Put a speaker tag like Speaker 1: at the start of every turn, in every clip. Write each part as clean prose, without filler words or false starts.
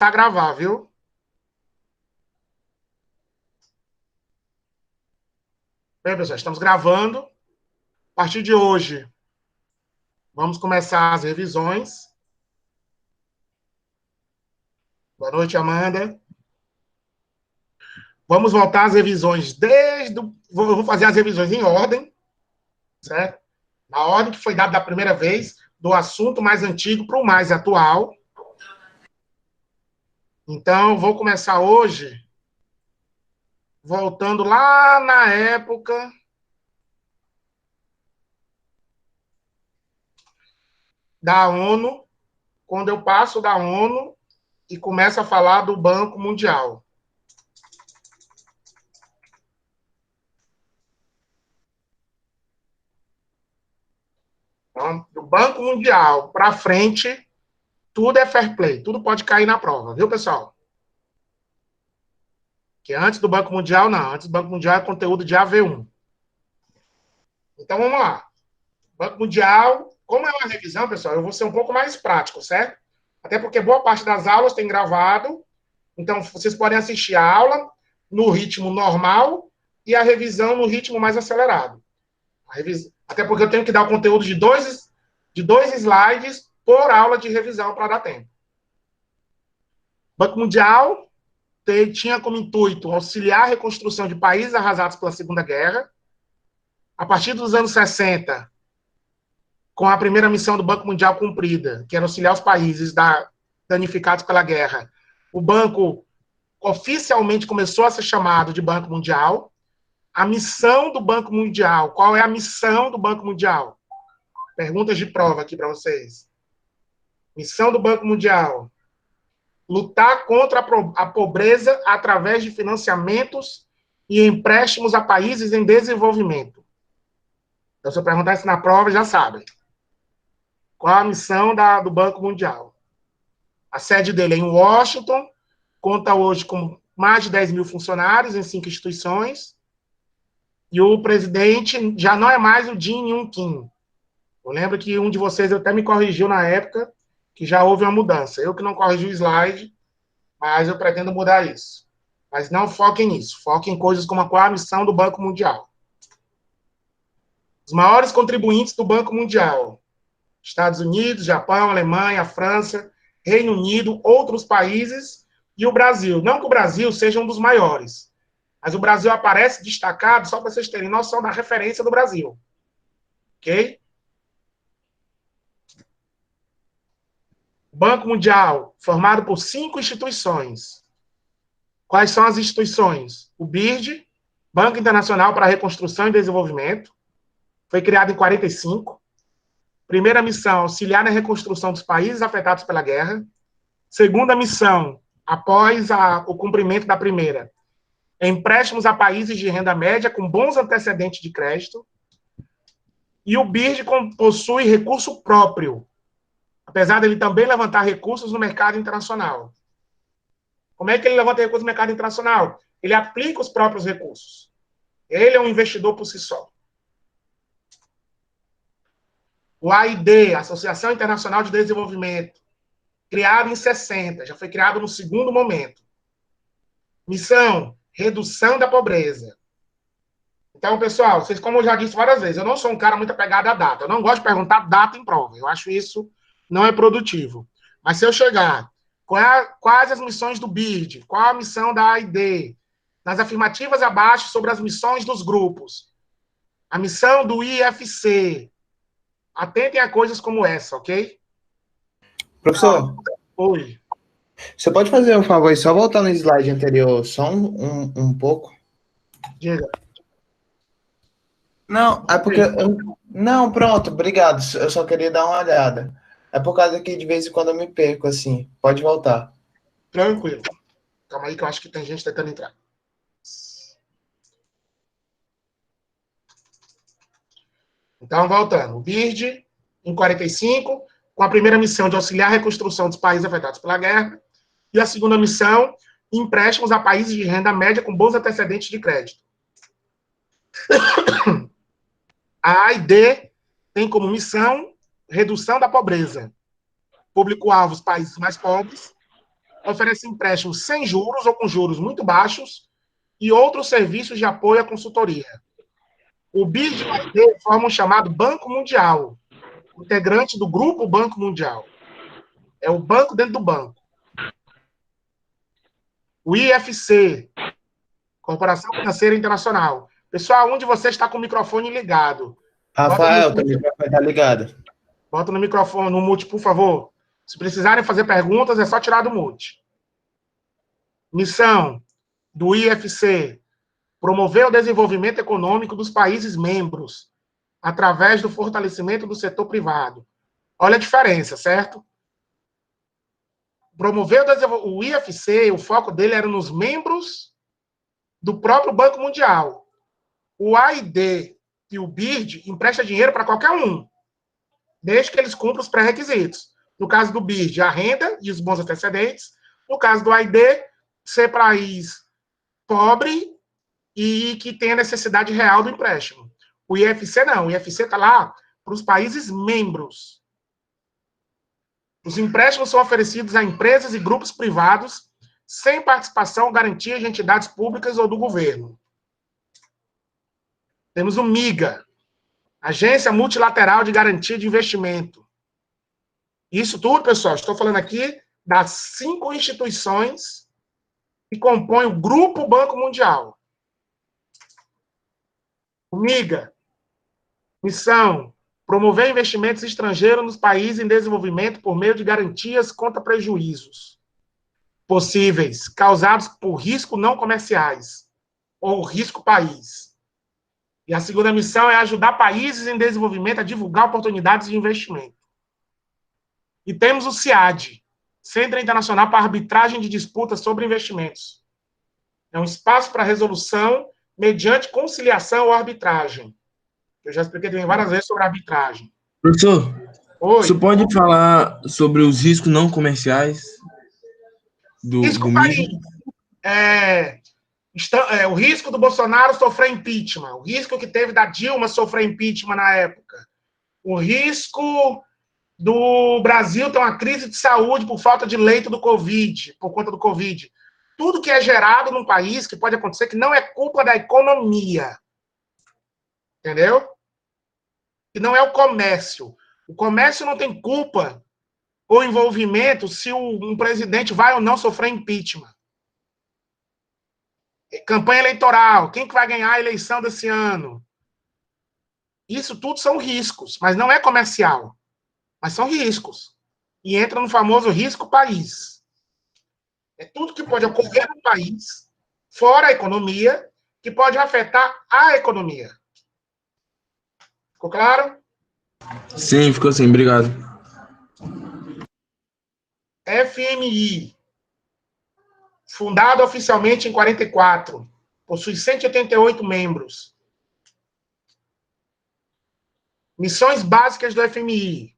Speaker 1: Tá gravar, viu? Bem, pessoal, estamos gravando. A partir de hoje, vamos começar as revisões. Boa noite, Amanda. Vamos voltar às revisões vou fazer as revisões em ordem, certo? Na ordem que foi dada da primeira vez, do assunto mais antigo para o mais atual. Então, vou começar hoje voltando lá na época da ONU, quando eu passo da ONU e começo a falar do Banco Mundial. Então, do Banco Mundial para frente, tudo é fair play, tudo pode cair na prova, viu, pessoal? Que antes do Banco Mundial, não. Antes do Banco Mundial é conteúdo de AV1. Então, vamos lá. Banco Mundial, como é uma revisão, pessoal, eu vou ser um pouco mais prático, certo? Até porque boa parte das aulas tem gravado, então vocês podem assistir a aula no ritmo normal e a revisão no ritmo mais acelerado. Até porque eu tenho que dar o conteúdo de dois slides por aula de revisão para dar tempo. Banco Mundial tinha como intuito auxiliar a reconstrução de países arrasados pela Segunda Guerra. A partir dos anos 60, com a primeira missão do Banco Mundial cumprida, que era auxiliar os países danificados pela guerra, o banco oficialmente começou a ser chamado de Banco Mundial. A missão do Banco Mundial, qual é a missão do Banco Mundial? Perguntas de prova aqui para vocês. Missão do Banco Mundial: lutar contra a pobreza através de financiamentos e empréstimos a países em desenvolvimento. Então, se eu perguntar isso na prova, já sabem. Qual a missão do Banco Mundial? A sede dele é em Washington, conta hoje com mais de 10 mil funcionários em 5 instituições, e o presidente já não é mais o Jim Yun Kim. Eu lembro que um de vocês até me corrigiu na época que já houve uma mudança. Eu que não corrigi o slide, mas eu pretendo mudar isso. Mas não foquem nisso. Foquem em coisas como qual a missão do Banco Mundial. Os maiores contribuintes do Banco Mundial: Estados Unidos, Japão, Alemanha, França, Reino Unido, outros países e o Brasil. Não que o Brasil seja um dos maiores, mas o Brasil aparece destacado só para vocês terem noção da referência do Brasil. Ok? O Banco Mundial, formado por 5 instituições. Quais são as instituições? O BIRD, Banco Internacional para a Reconstrução e Desenvolvimento, foi criado em 1945. Primeira missão, auxiliar na reconstrução dos países afetados pela guerra. Segunda missão, após o cumprimento da primeira, empréstimos a países de renda média com bons antecedentes de crédito. E o BIRD possui recurso próprio, apesar dele também levantar recursos no mercado internacional. Como é que ele levanta recursos no mercado internacional? Ele aplica os próprios recursos. Ele é um investidor por si só. O AID, Associação Internacional de Desenvolvimento, criado em 60, já foi criado no segundo momento. Missão: redução da pobreza. Então, pessoal, vocês, como eu já disse várias vezes, eu não sou um cara muito apegado à data. Eu não gosto de perguntar data em prova. Eu acho isso não é produtivo. Mas se eu chegar, quais as missões do BIRD? Qual a missão da AID? Nas afirmativas abaixo sobre as missões dos grupos. A missão do IFC. Atentem a coisas como essa, ok?
Speaker 2: Professor,
Speaker 1: Oi.
Speaker 2: você pode fazer um favor e só voltar no slide anterior, só um pouco?
Speaker 1: Diga.
Speaker 2: Não, é porque. Não, pronto, obrigado. Eu só queria dar uma olhada. É por causa que de vez em quando eu me perco, assim. Pode voltar.
Speaker 1: Tranquilo. Calma aí que eu acho que tem gente tentando entrar. Então, voltando. O BIRD, em 45, com a primeira missão de auxiliar a reconstrução dos países afetados pela guerra, e a segunda missão, empréstimos a países de renda média com bons antecedentes de crédito. A AID tem como missão redução da pobreza. Público-alvo, os países mais pobres. oferece empréstimos sem juros ou com juros muito baixos e outros serviços de apoio à consultoria. O BID e o AID formam o chamado Banco Mundial, integrante do Grupo Banco Mundial. É o banco dentro do banco. O IFC, Corporação Financeira Internacional. Pessoal, um de vocês está com o microfone ligado.
Speaker 2: Rafael, teu microfone tá ligado.
Speaker 1: Bota no microfone, no mute, por favor. Se precisarem fazer perguntas, é só tirar do mute. Missão do IFC: promover o desenvolvimento econômico dos países membros, através do fortalecimento do setor privado. Olha a diferença, certo? Promover o IFC, o foco dele era nos membros do próprio Banco Mundial. O AID e o BIRD empresta dinheiro para qualquer um, desde que eles cumpram os pré-requisitos. No caso do BIRD, a renda e os bons antecedentes. No caso do AID, ser país pobre e que tenha necessidade real do empréstimo. O IFC não. O IFC está lá para os países membros. Os empréstimos são oferecidos a empresas e grupos privados sem participação ou garantia de entidades públicas ou do governo. Temos o MIGA, Agência Multilateral de Garantia de Investimento. Isso tudo, pessoal, estou falando aqui das 5 instituições que compõem o Grupo Banco Mundial. O MIGA, missão: promover investimentos estrangeiros nos países em desenvolvimento por meio de garantias contra prejuízos possíveis causados por risco não comerciais ou risco país. E a segunda missão é ajudar países em desenvolvimento a divulgar oportunidades de investimento. E temos o CIAD, Centro Internacional para Arbitragem de Disputas sobre Investimentos. É um espaço para resolução mediante conciliação ou arbitragem. Eu já expliquei também várias vezes sobre arbitragem.
Speaker 3: Professor,
Speaker 1: Oi.
Speaker 3: você pode falar sobre os riscos não comerciais do
Speaker 1: país.
Speaker 3: MIGA?
Speaker 1: O risco do Bolsonaro sofrer impeachment, o risco que teve da Dilma sofrer impeachment na época, o risco do Brasil ter uma crise de saúde por falta de leito do Covid, por conta do Covid. Tudo que é gerado num país, que pode acontecer, que não é culpa da economia. Entendeu? Que não é o comércio. O comércio não tem culpa ou envolvimento se um presidente vai ou não sofrer impeachment. Campanha eleitoral, quem que vai ganhar a eleição desse ano? Isso tudo são riscos, mas não é comercial. Mas são riscos. E entra no famoso risco país. É tudo que pode ocorrer no país, fora a economia, que pode afetar a economia. Ficou claro?
Speaker 3: Sim, ficou assim, obrigado.
Speaker 1: FMI, fundado oficialmente em 44, possui 188 membros. Missões básicas do FMI: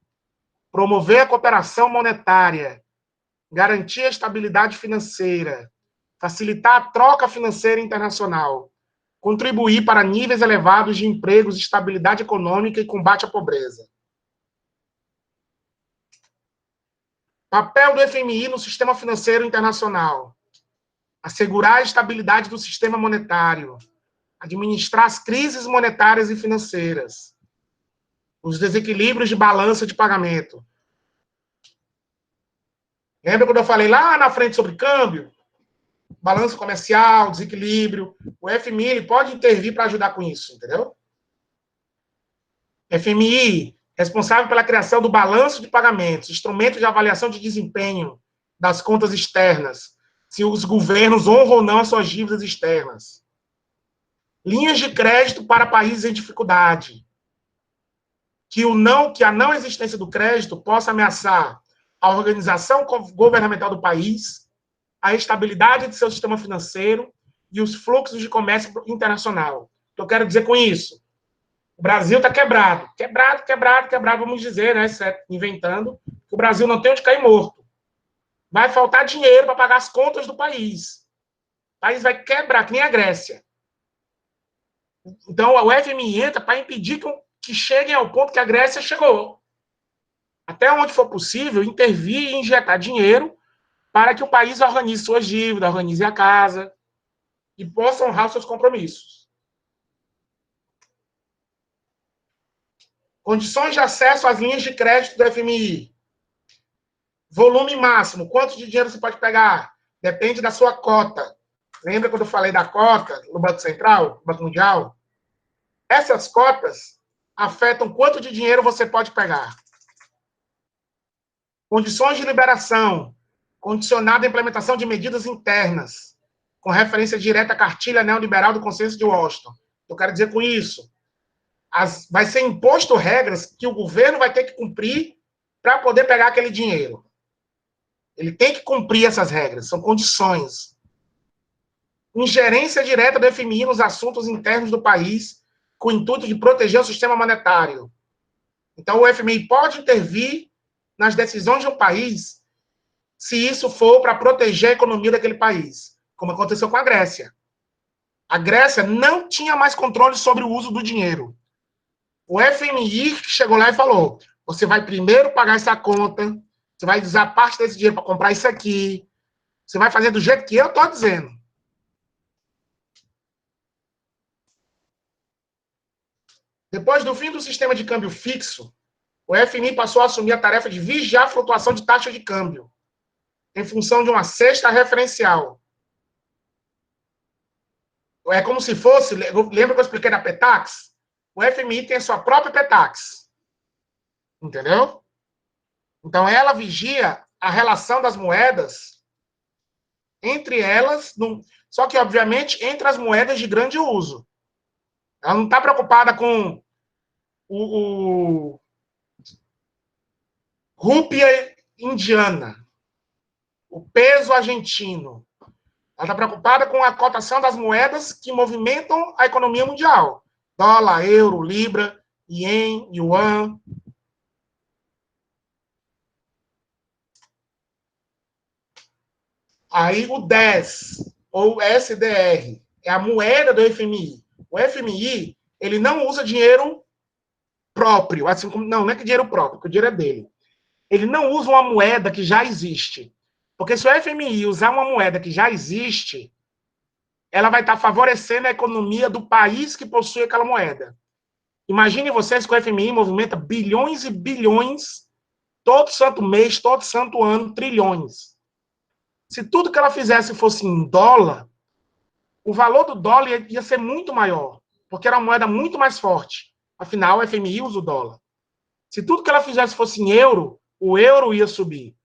Speaker 1: promover a cooperação monetária, garantir a estabilidade financeira, facilitar a troca financeira internacional, contribuir para níveis elevados de empregos, estabilidade econômica e combate à pobreza. Papel do FMI no sistema financeiro internacional: assegurar a estabilidade do sistema monetário, administrar as crises monetárias e financeiras, os desequilíbrios de balança de pagamento. Lembra quando eu falei lá na frente sobre câmbio? Balanço comercial, desequilíbrio. O FMI ele pode intervir para ajudar com isso, entendeu? FMI, responsável pela criação do balanço de pagamentos, instrumento de avaliação de desempenho das contas externas, se os governos honram ou não as suas dívidas externas. Linhas de crédito para países em dificuldade. Que a não existência do crédito possa ameaçar a organização governamental do país, a estabilidade de seu sistema financeiro e os fluxos de comércio internacional. O que eu quero dizer com isso? O Brasil está quebrado. Quebrado, vamos dizer, né? Inventando. O Brasil não tem onde cair morto. Vai faltar dinheiro para pagar as contas do país. O país vai quebrar, que nem a Grécia. Então, o FMI entra para impedir que cheguem ao ponto que a Grécia chegou. Até onde for possível, intervir e injetar dinheiro para que o país organize suas dívidas, organize a casa e possa honrar os seus compromissos. Condições de acesso às linhas de crédito do FMI. Volume máximo. Quanto de dinheiro você pode pegar? Depende da sua cota. Lembra quando eu falei da cota no Banco Central, no Banco Mundial? Essas cotas afetam quanto de dinheiro você pode pegar. Condições de liberação. Condicionada à implementação de medidas internas, com referência direta à cartilha neoliberal do Consenso de Washington. Eu quero dizer com isso, vai ser imposto regras que o governo vai ter que cumprir para poder pegar aquele dinheiro. Ele tem que cumprir essas regras, são condições. Ingerência direta do FMI nos assuntos internos do país, com o intuito de proteger o sistema monetário. Então, o FMI pode intervir nas decisões de um país se isso for para proteger a economia daquele país, como aconteceu com a Grécia. A Grécia não tinha mais controle sobre o uso do dinheiro. O FMI chegou lá e falou, você vai primeiro pagar essa conta, você vai usar parte desse dinheiro para comprar isso aqui, você vai fazer do jeito que eu estou dizendo. Depois do fim do sistema de câmbio fixo, o FMI passou a assumir a tarefa de vigiar a flutuação de taxa de câmbio, em função de uma cesta referencial. É como se fosse, lembra que eu expliquei da Petax? O FMI tem a sua própria Petax. Entendeu? Então, ela vigia a relação das moedas entre elas, só que, obviamente, entre as moedas de grande uso. Ela não está preocupada com o rúpia indiana, o peso argentino. Ela está preocupada com a cotação das moedas que movimentam a economia mundial. Dólar, euro, libra, ien, yuan. Aí o 10, ou SDR, é a moeda do FMI. O FMI, ele não usa dinheiro próprio, assim como, não é que dinheiro próprio, porque o dinheiro é dele. Ele não usa uma moeda que já existe. Porque se o FMI usar uma moeda que já existe, ela vai estar favorecendo a economia do país que possui aquela moeda. Imagine vocês que o FMI movimenta bilhões e bilhões todo santo mês, todo santo ano, trilhões. Se tudo que ela fizesse fosse em dólar, o valor do dólar ia ser muito maior, porque era uma moeda muito mais forte. Afinal, o FMI usa o dólar. Se tudo que ela fizesse fosse em euro, o euro ia subir.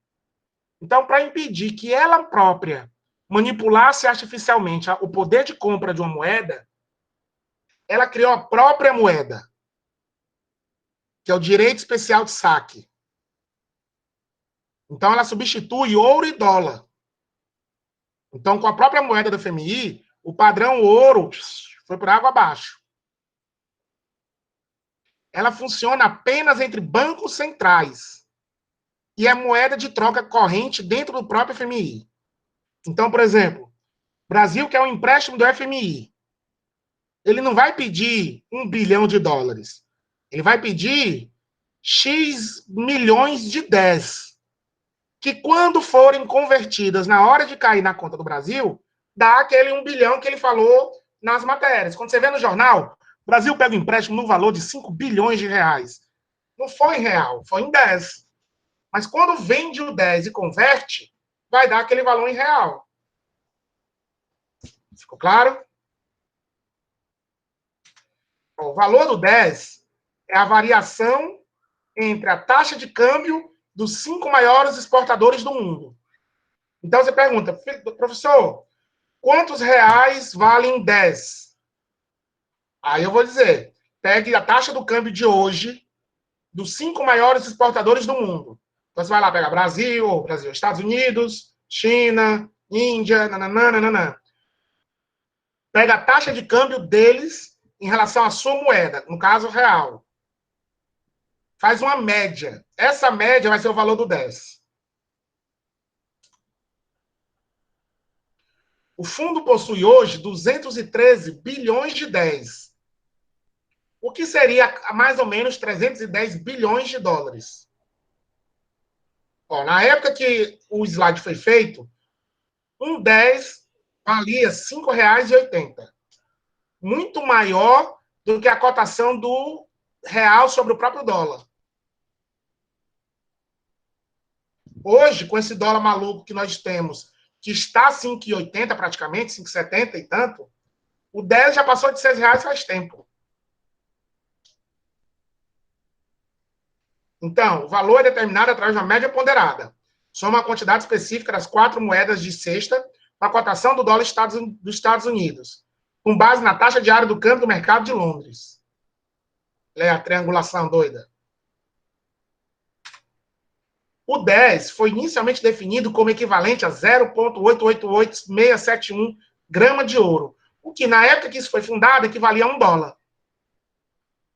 Speaker 1: Então, para impedir que ela própria manipulasse artificialmente o poder de compra de uma moeda, ela criou a própria moeda, que é o direito especial de saque. Então, ela substitui ouro e dólar. Então, com a própria moeda do FMI, o padrão ouro foi por água abaixo. Ela funciona apenas entre bancos centrais e é moeda de troca corrente dentro do próprio FMI. Então, por exemplo, Brasil quer um empréstimo do FMI. Ele não vai pedir $1 bilhão. Ele vai pedir X milhões de 10, que quando forem convertidas na hora de cair na conta do Brasil, dá aquele 1 bilhão que ele falou nas matérias. Quando você vê no jornal, o Brasil pega um empréstimo no valor de 5 bilhões de reais. Não foi em real, foi em 10. Mas quando vende o 10 e converte, vai dar aquele valor em real. Ficou claro? O valor do 10 é a variação entre a taxa de câmbio dos 5 maiores exportadores do mundo. Então você pergunta, professor, quantos reais valem 10? Aí eu vou dizer, pegue a taxa do câmbio de hoje dos 5 maiores exportadores do mundo. Então você vai lá pegar Brasil, Estados Unidos, China, Índia, nananana. Pega a taxa de câmbio deles em relação à sua moeda, no caso real. Faz uma média. Essa média vai ser o valor do 10. O fundo possui hoje 213 bilhões de 10. O que seria mais ou menos 310 bilhões de dólares. Ó, na época que o slide foi feito, um 10 valia R$ 5,80. Muito maior do que a cotação do real sobre o próprio dólar. Hoje, com esse dólar maluco que nós temos, que está 5,80 praticamente, 5,70 e tanto, o 10 já passou de R$ 6 faz tempo. Então, o valor é determinado através de uma média ponderada. Soma a quantidade específica das 4 moedas de cesta para a cotação do dólar dos Estados Unidos, com base na taxa diária do câmbio do mercado de Londres. É a triangulação doida. O 10 foi inicialmente definido como equivalente a 0,888671 grama de ouro, o que, na época que isso foi fundado, equivalia a $1.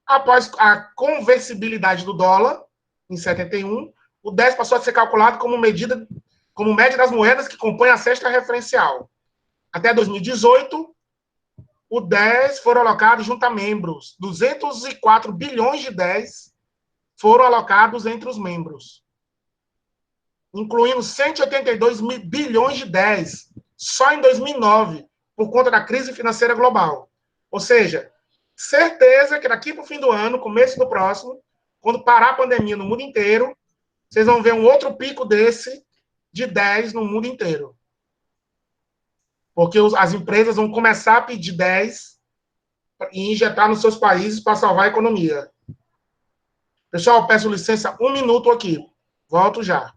Speaker 1: Após a conversibilidade do dólar, em 71, o 10 passou a ser calculado como média das moedas que compõem a cesta referencial. Até 2018, o 10 foram alocados junto a membros. 204 bilhões de 10 foram alocados entre os membros, incluindo 182 bilhões de 10 só em 2009, por conta da crise financeira global. Ou seja, certeza que daqui para o fim do ano, começo do próximo, quando parar a pandemia no mundo inteiro, vocês vão ver um outro pico desse de 10 no mundo inteiro. Porque as empresas vão começar a pedir 10 e injetar nos seus países para salvar a economia. Pessoal, peço licença 1 minuto aqui. Volto já.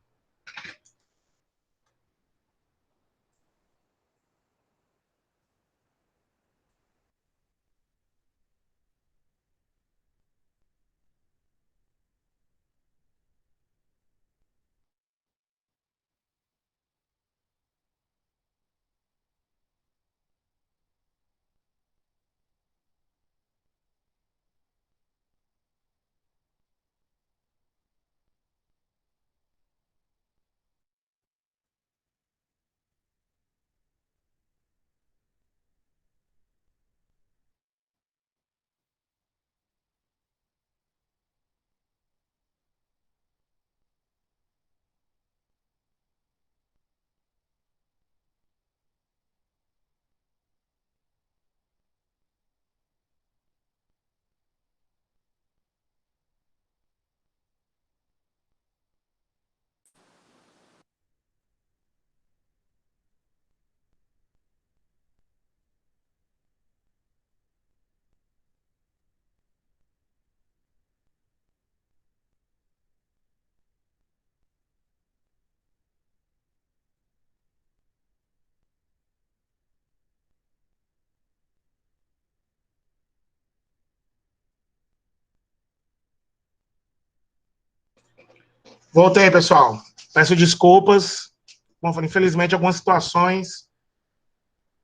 Speaker 1: Voltei, pessoal. Peço desculpas. Como eu falei, infelizmente, algumas situações,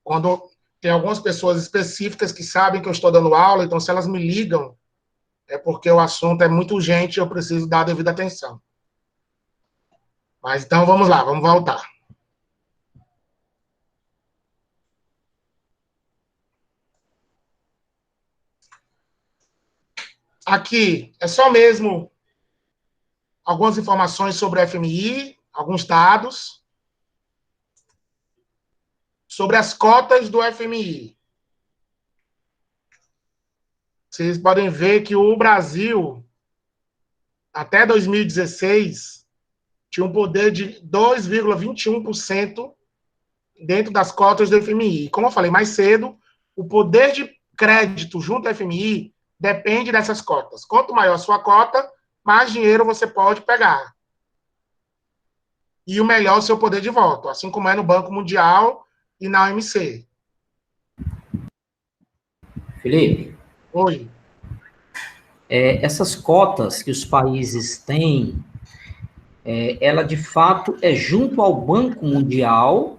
Speaker 1: quando tem algumas pessoas específicas que sabem que eu estou dando aula, então se elas me ligam, é porque o assunto é muito urgente e eu preciso dar a devida atenção. Mas então vamos lá, vamos voltar. Aqui é só mesmo algumas informações sobre o FMI, alguns dados sobre as cotas do FMI. Vocês podem ver que o Brasil, até 2016, tinha um poder de 2,21% dentro das cotas do FMI. Como eu falei mais cedo, o poder de crédito junto ao FMI depende dessas cotas. Quanto maior a sua cota, mais dinheiro você pode pegar. E o melhor o seu poder de voto, assim como é no Banco Mundial e na OMC.
Speaker 4: Felipe,
Speaker 1: Oi.
Speaker 4: essas cotas que os países têm, ela de fato é junto ao Banco Mundial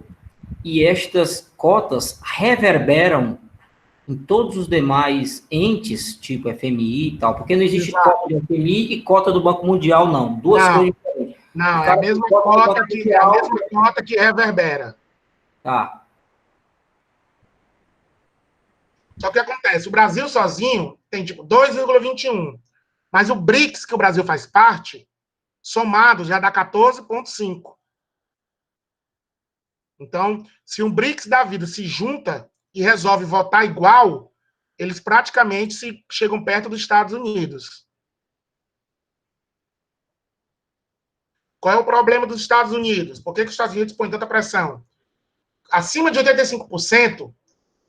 Speaker 4: e estas cotas reverberam em todos os demais entes, tipo FMI e tal, porque não existe
Speaker 1: Exato.
Speaker 4: cota do FMI e cota do Banco Mundial, não. Duas coisas diferentes.
Speaker 1: Não, é a mesma cota que reverbera.
Speaker 4: Tá.
Speaker 1: Só que acontece, o Brasil sozinho tem tipo 2,21. Mas o BRICS, que o Brasil faz parte, somado já dá 14,5. Então, se um BRICS da vida se junta e resolve votar igual, eles praticamente chegam perto dos Estados Unidos. Qual é o problema dos Estados Unidos? Por que os Estados Unidos põem tanta pressão? Acima de 85%,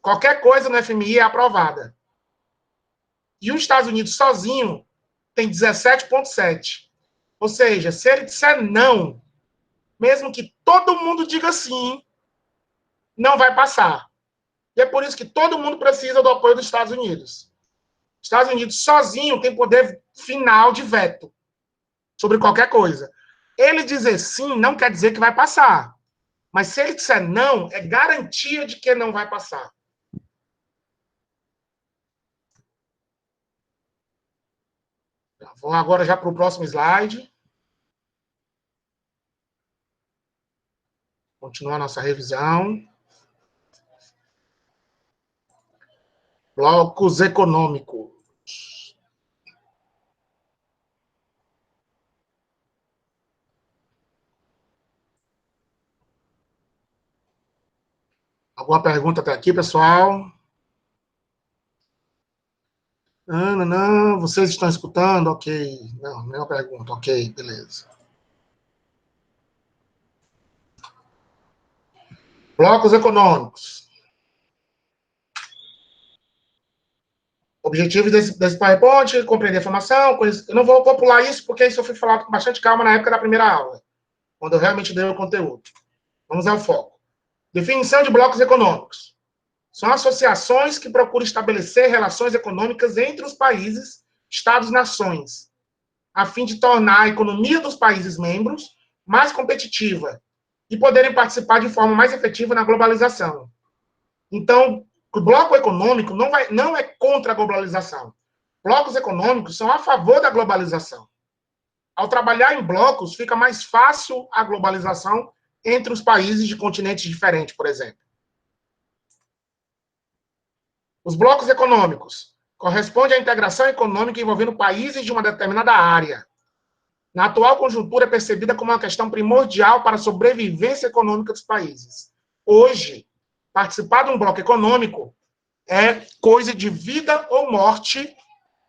Speaker 1: qualquer coisa no FMI é aprovada. E os Estados Unidos sozinho tem 17,7%. Ou seja, se ele disser não, mesmo que todo mundo diga sim, não vai passar. E é por isso que todo mundo precisa do apoio dos Estados Unidos. Os Estados Unidos sozinho tem poder final de veto sobre qualquer coisa. Ele dizer sim não quer dizer que vai passar. Mas se ele disser não, é garantia de que não vai passar. Vamos agora já para o próximo slide. Continuar a nossa revisão. Blocos econômicos. Alguma pergunta até aqui, pessoal? Não, vocês estão escutando? Ok. Não, nenhuma pergunta. Ok, beleza. Blocos econômicos. Objetivos desse PowerPoint, compreender a informação. Eu não vou pular isso, porque isso eu fui falado com bastante calma na época da primeira aula, quando eu realmente dei o conteúdo. Vamos ao foco. Definição de blocos econômicos. São associações que procuram estabelecer relações econômicas entre os países, estados-nações, a fim de tornar a economia dos países membros mais competitiva e poderem participar de forma mais efetiva na globalização. Então, o bloco econômico não é contra a globalização. Blocos econômicos são a favor da globalização. Ao trabalhar em blocos, fica mais fácil a globalização entre os países de continentes diferentes, por exemplo. Os blocos econômicos correspondem à integração econômica envolvendo países de uma determinada área. Na atual conjuntura, é percebida como uma questão primordial para a sobrevivência econômica dos países. Hoje, participar de um bloco econômico é coisa de vida ou morte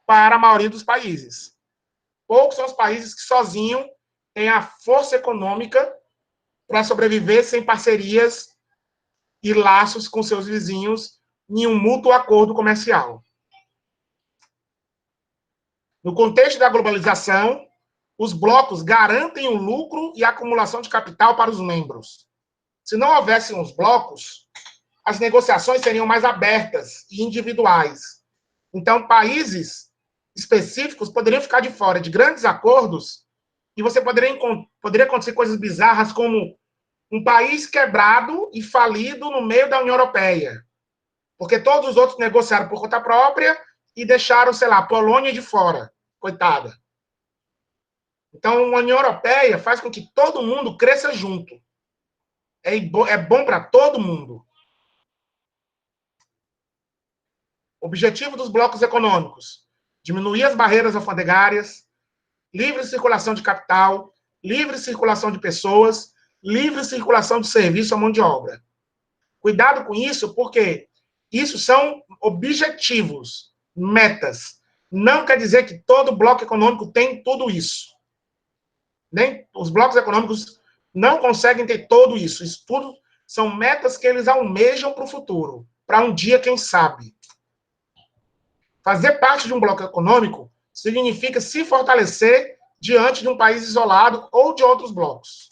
Speaker 1: para a maioria dos países. Poucos são os países que sozinhos têm a força econômica para sobreviver sem parcerias e laços com seus vizinhos em um mútuo acordo comercial. No contexto da globalização, os blocos garantem o lucro e a acumulação de capital para os membros. Se não houvessem os blocos, as negociações seriam mais abertas e individuais. Então, países específicos poderiam ficar de fora de grandes acordos e você poderia acontecer coisas bizarras como um país quebrado e falido no meio da União Europeia, porque todos os outros negociaram por conta própria e deixaram, sei lá, a Polônia de fora. Coitada. Então, a União Europeia faz com que todo mundo cresça junto. É bom para todo mundo. Objetivo dos blocos econômicos: diminuir as barreiras alfandegárias, livre circulação de capital, livre circulação de pessoas, livre circulação de serviço à mão de obra. Cuidado com isso, porque isso são objetivos, metas. Não quer dizer que todo bloco econômico tem tudo isso. Nem os blocos econômicos não conseguem ter tudo isso. Isso tudo são metas que eles almejam para o futuro, para um dia, quem sabe. Fazer parte de um bloco econômico significa se fortalecer diante de um país isolado ou de outros blocos.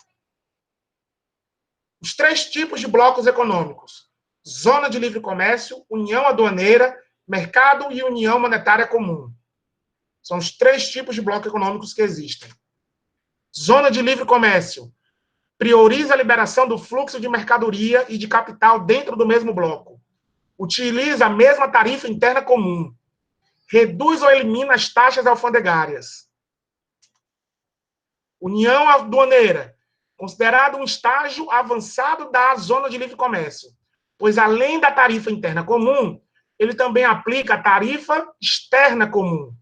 Speaker 1: Os 3 tipos de blocos econômicos: zona de livre comércio, união aduaneira, mercado e união monetária comum. São os 3 tipos de blocos econômicos que existem. Zona de livre comércio prioriza a liberação do fluxo de mercadoria e de capital dentro do mesmo bloco. Utiliza a mesma tarifa interna comum. Reduz ou elimina as taxas alfandegárias. União aduaneira, considerado um estágio avançado da zona de livre comércio, pois além da tarifa interna comum, ele também aplica a tarifa externa comum.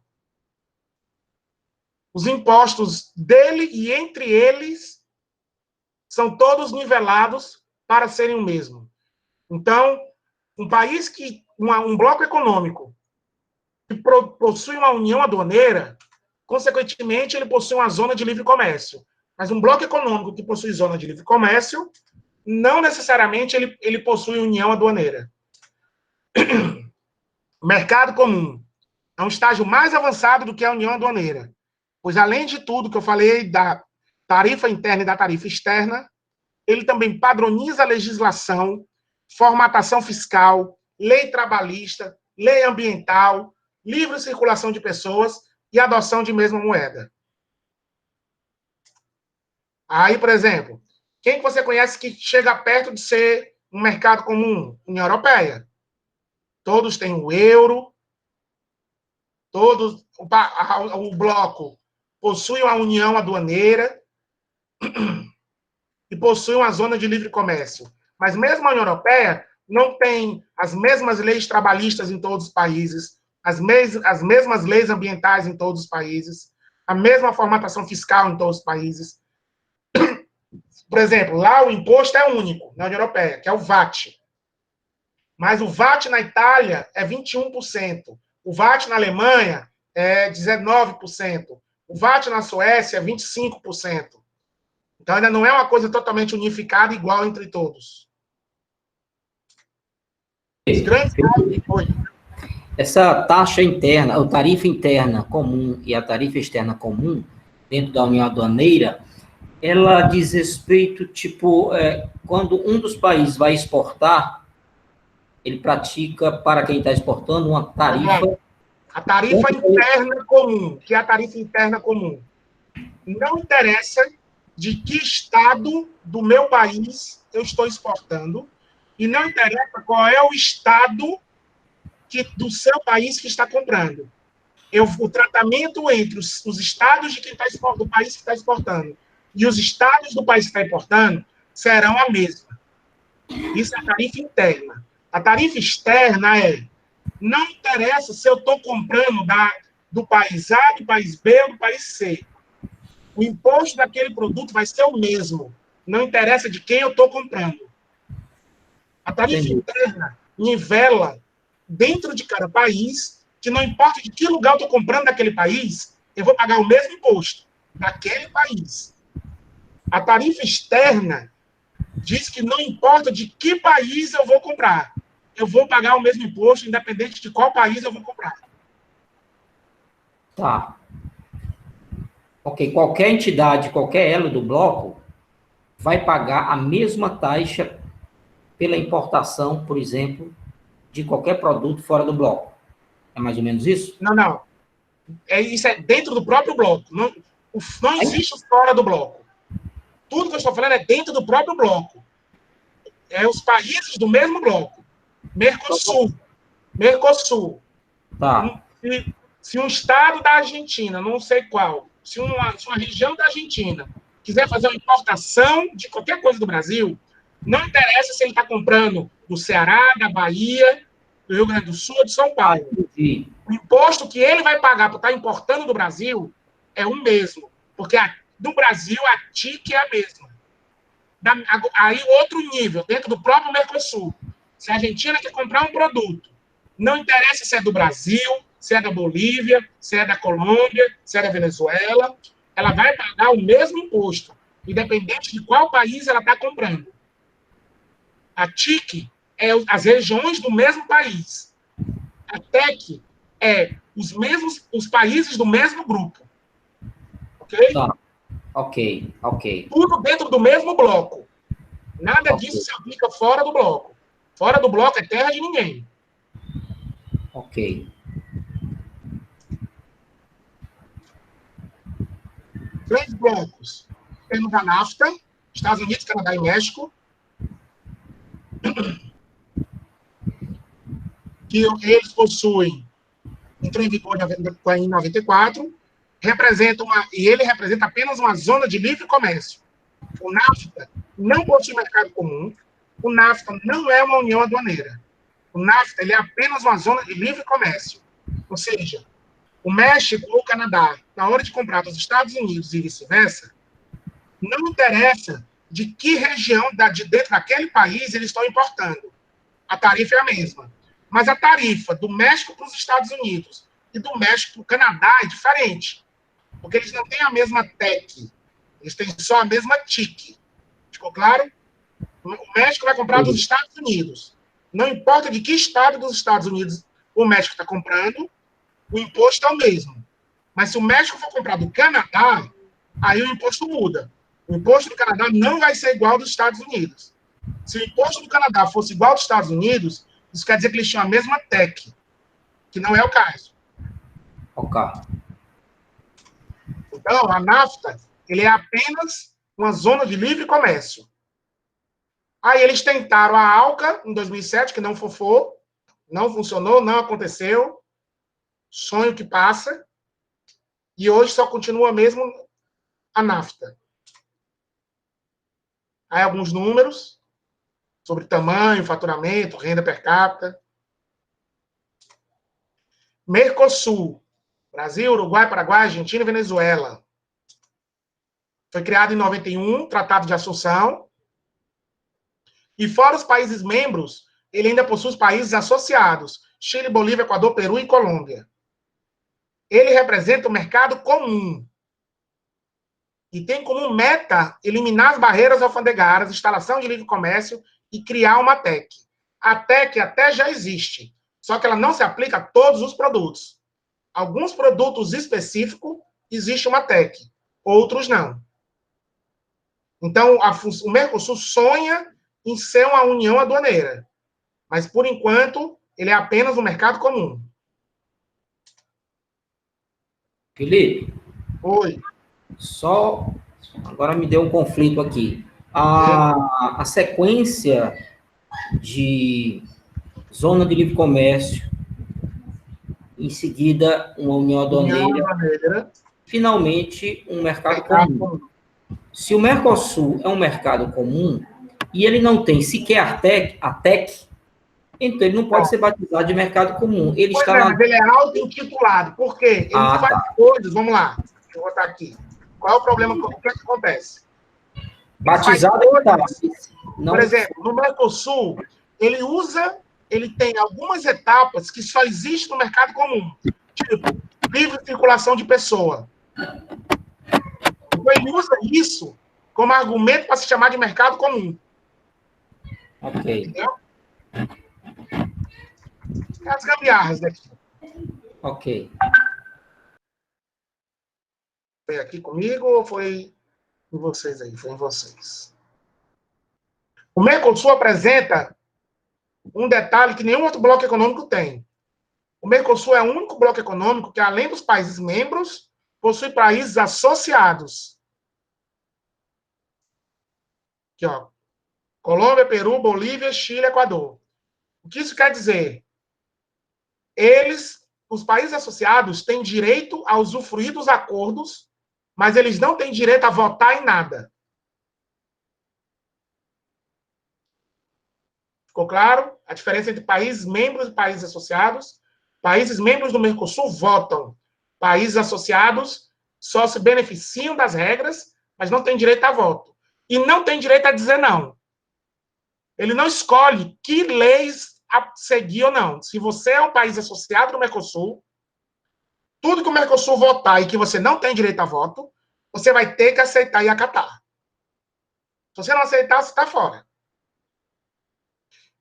Speaker 1: Os impostos dele e entre eles são todos nivelados para serem o mesmo. Então, um país que, um bloco econômico que possui uma união aduaneira, consequentemente, ele possui uma zona de livre comércio. Mas um bloco econômico que possui zona de livre comércio, não necessariamente ele possui união aduaneira. Mercado comum é um estágio mais avançado do que a união aduaneira, pois, além de tudo que eu falei da tarifa interna e da tarifa externa, ele também padroniza a legislação, formatação fiscal, lei trabalhista, lei ambiental, livre circulação de pessoas e adoção de mesma moeda. Aí, por exemplo, quem que você conhece que chega perto de ser um mercado comum? União Europeia. Todos têm o euro, todos, o bloco possui uma união aduaneira e possui uma zona de livre comércio. Mas mesmo a União Europeia não tem as mesmas leis trabalhistas em todos os países, as mesmas leis ambientais em todos os países, a mesma formatação fiscal em todos os países. Por exemplo, lá o imposto é único na União Europeia, que é o VAT. Mas o VAT na Itália é 21%. O VAT na Alemanha é 19%. O VAT na Suécia é 25%. Então, ainda não é uma coisa totalmente unificada, igual entre todos. Os grandes...
Speaker 4: Essa taxa interna, ou tarifa interna comum e a tarifa externa comum, dentro da União Aduaneira, ela diz respeito, tipo, quando um dos países vai exportar, ele pratica, para quem está exportando, uma tarifa...
Speaker 1: A tarifa interna comum, que é a tarifa interna comum. Não interessa de que estado do meu país eu estou exportando, e não interessa qual é o estado do seu país que está comprando. O tratamento entre os estados de quem está exportando, do país que está exportando, e os estados do país que está importando, serão a mesma. Isso é a tarifa interna. A tarifa externa não interessa se eu estou comprando do país A, do país B ou do país C. O imposto daquele produto vai ser o mesmo. Não interessa de quem eu estou comprando. A tarifa interna nivela dentro de cada país, que não importa de que lugar eu estou comprando daquele país, eu vou pagar o mesmo imposto daquele país. A tarifa externa diz que não importa de que país eu vou comprar, eu vou pagar o mesmo imposto, independente de qual país eu vou comprar.
Speaker 4: Tá. Ok, qualquer entidade, qualquer elo do bloco vai pagar a mesma taxa pela importação, por exemplo, de qualquer produto fora do bloco. É mais ou menos isso?
Speaker 1: Não. Isso é dentro do próprio bloco. Não existe fora do bloco. Tudo que eu estou falando é dentro do próprio bloco. É os países do mesmo bloco. Mercosul.
Speaker 4: Tá.
Speaker 1: Se um estado da Argentina, não sei qual, se uma região da Argentina quiser fazer uma importação de qualquer coisa do Brasil, não interessa se ele está comprando do Ceará, da Bahia, do Rio Grande do Sul ou de São Paulo. O imposto que ele vai pagar por estar importando do Brasil é o mesmo, porque do Brasil a TIC é a mesma. Aí outro nível, dentro do próprio Mercosul. Se a Argentina quer comprar um produto, não interessa se é do Brasil, se é da Bolívia, se é da Colômbia, se é da Venezuela, ela vai pagar o mesmo imposto, independente de qual país ela está comprando. A TIC é as regiões do mesmo país. A TEC é os países do mesmo grupo. Ok?
Speaker 4: Tá. Ok.
Speaker 1: Tudo dentro do mesmo bloco. Nada disso se aplica fora do bloco. Fora do bloco é terra de ninguém.
Speaker 4: Ok.
Speaker 1: Três blocos. Temos a NAFTA, Estados Unidos, Canadá e México, que eles possuem, entrou em vigor em 94, e ele representa apenas uma zona de livre comércio. O NAFTA não possui mercado comum, o NAFTA não é uma união aduaneira. O NAFTA ele é apenas uma zona de livre comércio. Ou seja, o México ou o Canadá, na hora de comprar dos Estados Unidos e vice-versa, não interessa de que região de dentro daquele país eles estão importando. A tarifa é a mesma. Mas a tarifa do México para os Estados Unidos e do México para o Canadá é diferente. Porque eles não têm a mesma TEC. Eles têm só a mesma TIC. Ficou claro? O México vai comprar dos Estados Unidos. Não importa de que estado dos Estados Unidos o México está comprando, o imposto é o mesmo. Mas se o México for comprar do Canadá, aí o imposto muda. O imposto do Canadá não vai ser igual ao dos Estados Unidos. Se o imposto do Canadá fosse igual ao dos Estados Unidos, isso quer dizer que eles tinham a mesma TEC, que não é o caso.
Speaker 4: Ok.
Speaker 1: Então, a NAFTA, ele é apenas uma zona de livre comércio. Aí eles tentaram a ALCA em 2007, que não fofou, não funcionou, não aconteceu. Sonho que passa. E hoje só continua mesmo a NAFTA. Aí alguns números sobre tamanho, faturamento, renda per capita. Mercosul. Brasil, Uruguai, Paraguai, Argentina e Venezuela. Foi criado em 91, Tratado de Assunção. E fora os países membros, ele ainda possui os países associados. Chile, Bolívia, Equador, Peru e Colômbia. Ele representa o mercado comum. E tem como meta eliminar as barreiras alfandegárias, instalação de livre comércio e criar uma TEC. A TEC até já existe, só que ela não se aplica a todos os produtos. Alguns produtos específicos existe uma TEC, outros não. Então, o Mercosul sonha em ser uma união aduaneira, mas, por enquanto, ele é apenas um mercado comum.
Speaker 4: Felipe?
Speaker 1: Oi.
Speaker 4: Só, agora me deu um conflito aqui. A sequência de zona de livre comércio, em seguida uma união aduaneira, finalmente um mercado comum. Se o Mercosul é um mercado comum e ele não tem sequer a TEC, então ele não pode ser batizado de mercado comum. Ele está lá...
Speaker 1: Mas ele é auto-intitulado. Por quê? Ele faz coisas, vamos lá, deixa eu botar aqui. Qual é o problema? O que acontece?
Speaker 4: Batizado
Speaker 1: não... Por exemplo, no Mercosul, ele tem algumas etapas que só existem no mercado comum. Tipo, livre circulação de pessoa. Então, ele usa isso como argumento para se chamar de mercado comum.
Speaker 4: Ok.
Speaker 1: Entendeu? As gambiarras daqui.
Speaker 4: Ok.
Speaker 1: Foi aqui comigo ou foi em vocês aí? Foi em vocês. O Mercosul apresenta um detalhe que nenhum outro bloco econômico tem. O Mercosul é o único bloco econômico que, além dos países membros, possui países associados. Aqui, ó. Colômbia, Peru, Bolívia, Chile, Equador. O que isso quer dizer? Os países associados, têm direito a usufruir dos acordos, mas eles não têm direito a votar em nada. Ficou claro? A diferença entre países membros e países associados. Países membros do Mercosul votam. Países associados só se beneficiam das regras, mas não têm direito a voto. E não têm direito a dizer não. Ele não escolhe que leis a seguir ou não. Se você é um país associado no Mercosul, tudo que o Mercosul votar e que você não tem direito a voto, você vai ter que aceitar e acatar. Se você não aceitar, você está fora.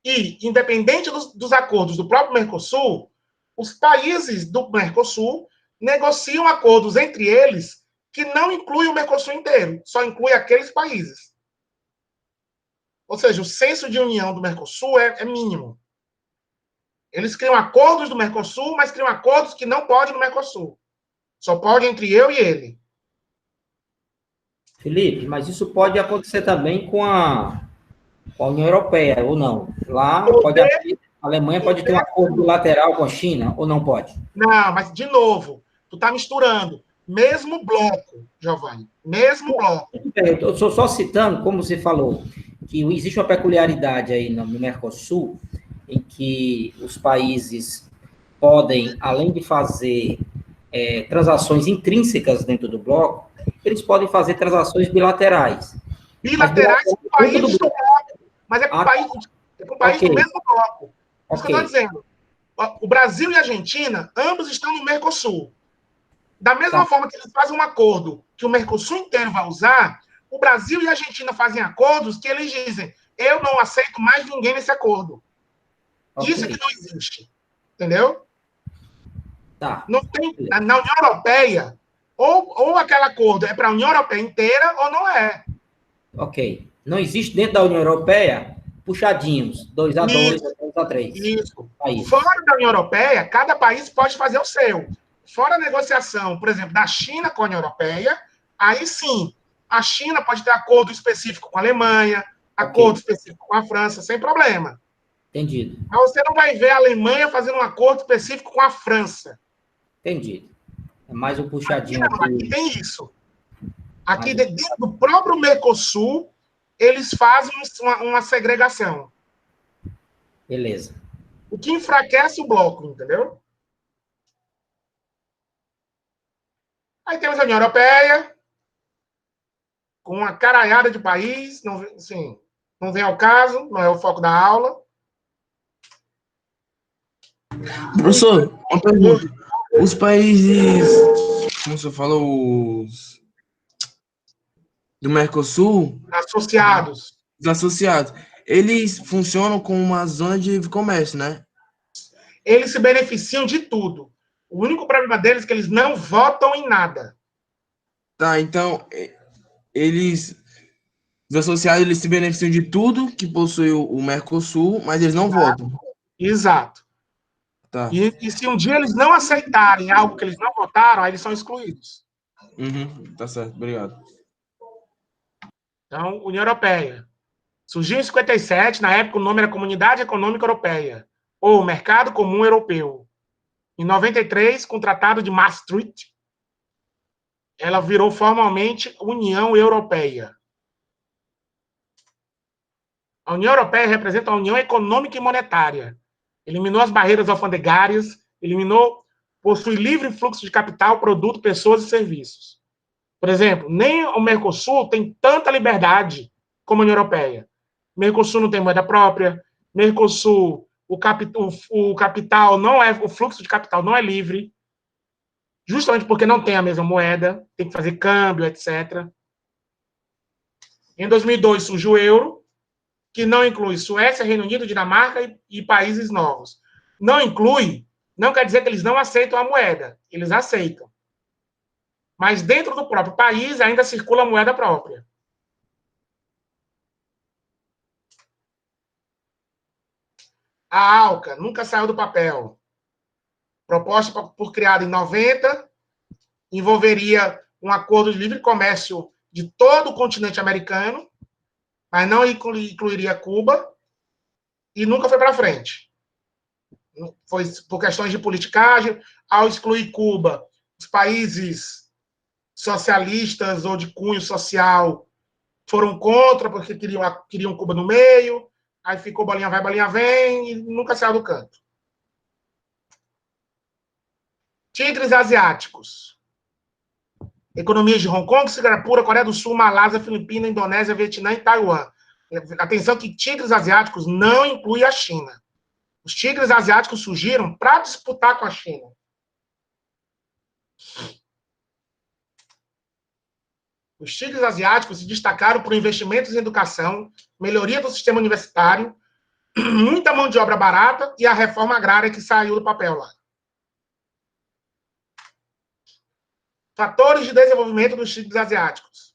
Speaker 1: E, independente dos acordos do próprio Mercosul, os países do Mercosul negociam acordos entre eles que não incluem o Mercosul inteiro, só inclui aqueles países. Ou seja, o senso de união do Mercosul é mínimo. Eles criam acordos do Mercosul, mas criam acordos que não podem no Mercosul. Só pode entre eu e ele.
Speaker 4: Felipe, mas isso pode acontecer também com a União Europeia, ou não? Lá, a Alemanha pode ter um acordo bilateral com a China, ou não pode?
Speaker 1: Não, mas, de novo, tu tá misturando. Mesmo bloco, Giovanni. Mesmo bloco.
Speaker 4: Eu estou só citando, como você falou, que existe uma peculiaridade aí no Mercosul, em que os países podem, além de fazer transações intrínsecas dentro do bloco, eles podem fazer transações bilaterais.
Speaker 1: bilaterais com países do bloco, mas é com país
Speaker 4: Ok.
Speaker 1: do mesmo bloco. Isso que eu
Speaker 4: Ok.
Speaker 1: estou dizendo. O Brasil e a Argentina, ambos estão no Mercosul. Da mesma
Speaker 4: Tá.
Speaker 1: forma que eles fazem um acordo que o Mercosul inteiro vai usar, o Brasil e a Argentina fazem acordos que eles dizem: eu não aceito mais ninguém nesse acordo. Isso é
Speaker 4: Ok.
Speaker 1: que não existe. Entendeu?
Speaker 4: Tá.
Speaker 1: Não tem, na União Europeia, ou aquele acordo é para a União Europeia inteira ou não é.
Speaker 4: Ok. Não existe dentro da União Europeia puxadinhos, 2-2,
Speaker 1: Isso,
Speaker 4: 2-3
Speaker 1: isso.
Speaker 4: países.
Speaker 1: Fora da União Europeia, cada país pode fazer o seu. Fora a negociação, por exemplo, da China com a União Europeia, aí sim, a China pode ter acordo específico com a Alemanha, acordo específico com a França, sem problema.
Speaker 4: Entendido.
Speaker 1: Mas você não vai ver a Alemanha fazendo um acordo específico com a França.
Speaker 4: Entendido. É mais um
Speaker 1: Aqui
Speaker 4: puxadinho
Speaker 1: não, aqui
Speaker 4: aqui.
Speaker 1: tem isso. Aqui
Speaker 4: Mais um...
Speaker 1: dentro do próprio Mercosul, eles fazem uma segregação.
Speaker 4: Beleza.
Speaker 1: O que enfraquece o bloco, entendeu? Aí temos a União Europeia, com uma caralhada de país, não, assim, não vem ao caso, não é o foco da aula.
Speaker 3: Professor, uma pergunta. Os países, como você falou, os do Mercosul,
Speaker 1: Associados.
Speaker 3: os associados, eles funcionam como uma zona de livre comércio, né?
Speaker 1: Eles se beneficiam de tudo. O único problema deles é que eles não votam em nada.
Speaker 3: Tá, então, eles, os associados, eles se beneficiam de tudo que possui o Mercosul, mas eles não votam.
Speaker 1: Exato.
Speaker 3: Tá.
Speaker 1: E se um dia eles não aceitarem algo que eles não votaram, aí eles são excluídos.
Speaker 3: Uhum, tá certo, obrigado.
Speaker 1: Então, União Europeia. Surgiu em 57, na época o nome era Comunidade Econômica Europeia, ou Mercado Comum Europeu. Em 93, com o Tratado de Maastricht, ela virou formalmente União Europeia. A União Europeia representa a União Econômica e Monetária. Eliminou as barreiras alfandegárias, possui livre fluxo de capital, produto, pessoas e serviços. Por exemplo, nem o Mercosul tem tanta liberdade como a União Europeia. O Mercosul não tem moeda própria. Mercosul, o capital não é, o fluxo de capital não é livre, justamente porque não tem a mesma moeda, tem que fazer câmbio, etc. Em 2002 surgiu o euro, que não inclui Suécia, Reino Unido, Dinamarca e países novos. Não inclui, não quer dizer que eles não aceitam a moeda, eles aceitam. Mas dentro do próprio país ainda circula a moeda própria. A ALCA nunca saiu do papel. Proposta por criada em 90, envolveria um acordo de livre comércio de todo o continente americano, mas não incluiria Cuba, e nunca foi para frente. Foi por questões de politicagem. Ao excluir Cuba, os países socialistas ou de cunho social foram contra, porque queriam Cuba no meio, aí ficou bolinha vai, bolinha vem, e nunca saiu do canto. Tigres asiáticos. Economias de Hong Kong, Singapura, Coreia do Sul, Malásia, Filipina, Indonésia, Vietnã e Taiwan. Atenção que tigres asiáticos não inclui a China. Os tigres asiáticos surgiram para disputar com a China. Os tigres asiáticos se destacaram por investimentos em educação, melhoria do sistema universitário, muita mão de obra barata e a reforma agrária que saiu do papel lá. Fatores de desenvolvimento dos tigres asiáticos.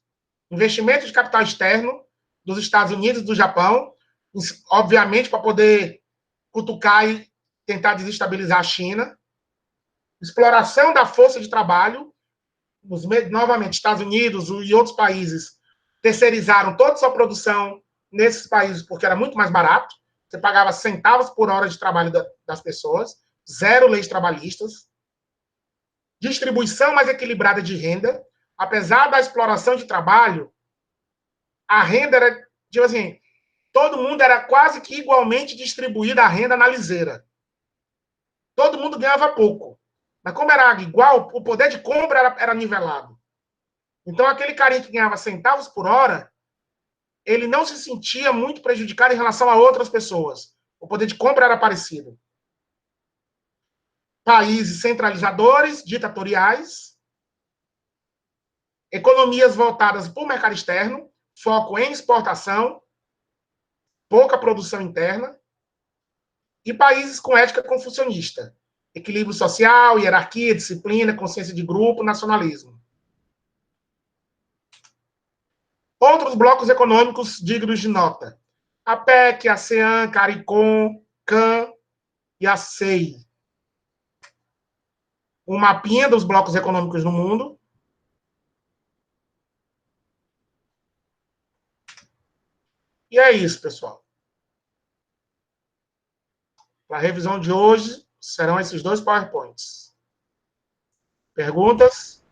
Speaker 1: Investimento de capital externo dos Estados Unidos e do Japão, obviamente para poder cutucar e tentar desestabilizar a China. Exploração da força de trabalho. Novamente, Estados Unidos e outros países terceirizaram toda a sua produção nesses países porque era muito mais barato. Você pagava centavos por hora de trabalho das pessoas, zero leis trabalhistas. Distribuição mais equilibrada de renda. Apesar da exploração de trabalho, a renda era, tipo assim, todo mundo era quase que igualmente distribuída a renda na liseira. Todo mundo ganhava pouco. Mas como era igual, o poder de compra era nivelado. Então, aquele carinha que ganhava centavos por hora, ele não se sentia muito prejudicado em relação a outras pessoas. O poder de compra era parecido. Países centralizadores, ditatoriais, economias voltadas para o mercado externo, foco em exportação, pouca produção interna, e países com ética confucionista, equilíbrio social, hierarquia, disciplina, consciência de grupo, nacionalismo. Outros blocos econômicos dignos de nota: a PEC, a ASEAN, CARICOM, CAN e a CEI. Um mapinha dos blocos econômicos no mundo. E é isso, pessoal. Para a revisão de hoje, serão esses 2 PowerPoints. Perguntas?